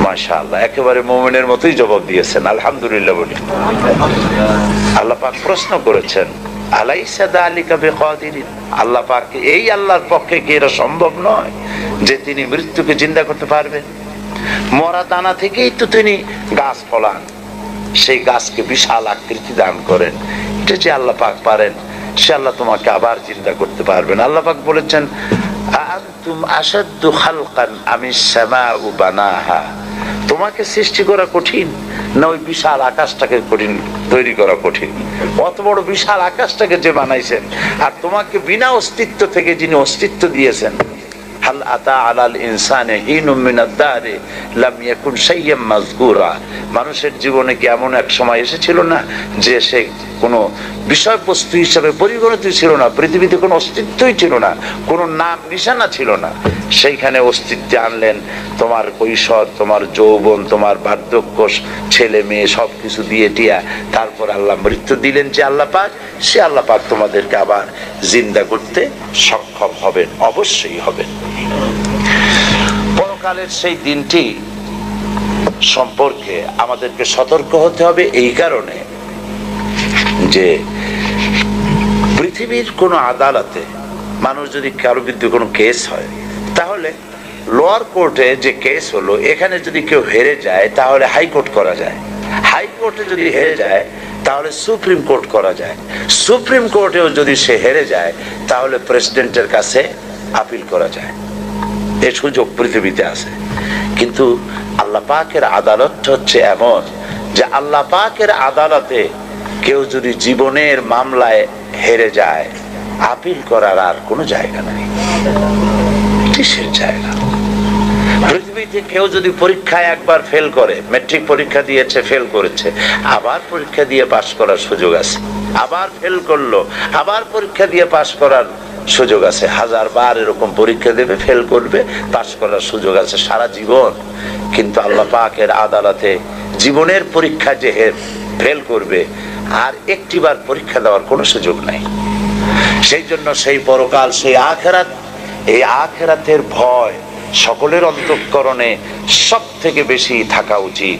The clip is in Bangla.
মাশাআল্লাহ, একেবারে মুমিনের মতোই জবাব দিয়েছেন, আলহামদুলিল্লাহ বলি। আল্লাহ পাক প্রশ্ন করেছেন, আলাইসা যালিকা বিকাদিরিন, আল্লাহ পাক, এই আল্লাহর পক্ষে কি এটা সম্ভব নয় যে তিনি মৃত্যুকে জিন্দা করতে পারবেন? মরা দানা থেকেই তো তিনি গাছ ফলান, সেই গাছকে বিশাল আকৃতি দান করেন। এটা যে আল্লাহ পাক পারেন, সে আল্লাহ তোমাকে আবার জিন্দা করতে পারবেন। আল্লাহ পাক বলেছেন, আনতুম আশাদ্দু খালকান আমিস সামাউ বানাহা, তোমাকে সৃষ্টি করা কঠিন না ওই বিশাল আকাশটাকে কঠিন তৈরি করা কঠিন? অত বড় বিশাল আকাশটাকে যে বানাইছেন, আর তোমাকে বিনা অস্তিত্ব থেকে যিনি অস্তিত্ব দিয়েছেন, হাল আতা আলাল ইনসানে হিনুম মিনাদ দারি লাম ইয়াকুন শাইয়্যাম মাযকুরা, মানুষের জীবনে কি এমন এক সময় এসেছিল না যে সে কোনো বিষয়বস্তু হিসাবে পরিগণিত ছিল না, পৃথিবীতে কোনো অস্তিত্বই ছিল না, কোনো নাম নিশানা ছিল না, সেইখানে অস্তিত্বে আনলেন তোমার কৈশোর, তোমার যৌবন, তোমার বার্ধক্য, ছেলে মেয়ে সবকিছু দিয়ে টিয়া, তারপর আল্লাহ মৃত্যু দিলেন যে আল্লাহ পাক, সে আল্লাহ পাক তোমাদেরকে আবার জিন্দা করতে সক্ষম হবেন, অবশ্যই হবেন। পরকালের সেই দিনটি সম্পর্কে আমাদেরকে সতর্ক হতে হবে এই কারণে যে পৃথিবীর কোনো আদালতে মানুষ যদি কারো বিরুদ্ধে কোনো কেস হয়, তাহলে লোয়ার কোর্টে যে কেস হলো, এখানে যদি কেউ হেরে যায় তাহলে হাইকোর্ট করা যায়, হাইকোর্টে যদি হেরে যায় তাহলে সুপ্রিম কোর্ট করা যায়, সুপ্রিম কোর্টেও যদি সে হেরে যায় তাহলে প্রেসিডেন্টের কাছে আপিল করা যায়। এই সুযোগ পৃথিবীতে আছে। কিন্তু আল্লাহ পাকের আদালত হচ্ছে এমন যে আল্লাহ পাকের আদালতে কেউ যদি জীবনের মামলায় হেরে যায়, আপিল করার আর কোনো জায়গা নেই, কিসের জায়গা? পৃথিবীতে কেউ যদি পরীক্ষায় একবার ফেল করে, মেট্রিক পরীক্ষা দিয়েছে, ফেল করেছে, আবার পরীক্ষা দিয়ে পাস করার সুযোগ আছে, আবার ফেল করলো, আবার পরীক্ষা দিয়ে পাস করার সুযোগ আছে, 1000 বার এরকম পরীক্ষা দেবে, ফেল করবে, পাস করার সুযোগ আছে সারা জীবন। কিন্তু আল্লাহ পাকের আদালতে জীবনের পরীক্ষা যে ফেল করবে, আর একটিবার পরীক্ষা দেওয়ার কোনো সুযোগ নাই। সেই জন্য সেই পরকাল, সেই আখিরাত, এই আখিরাতের ভয় সকলের অন্তঃকরণে সব থেকে বেশি থাকা উচিত।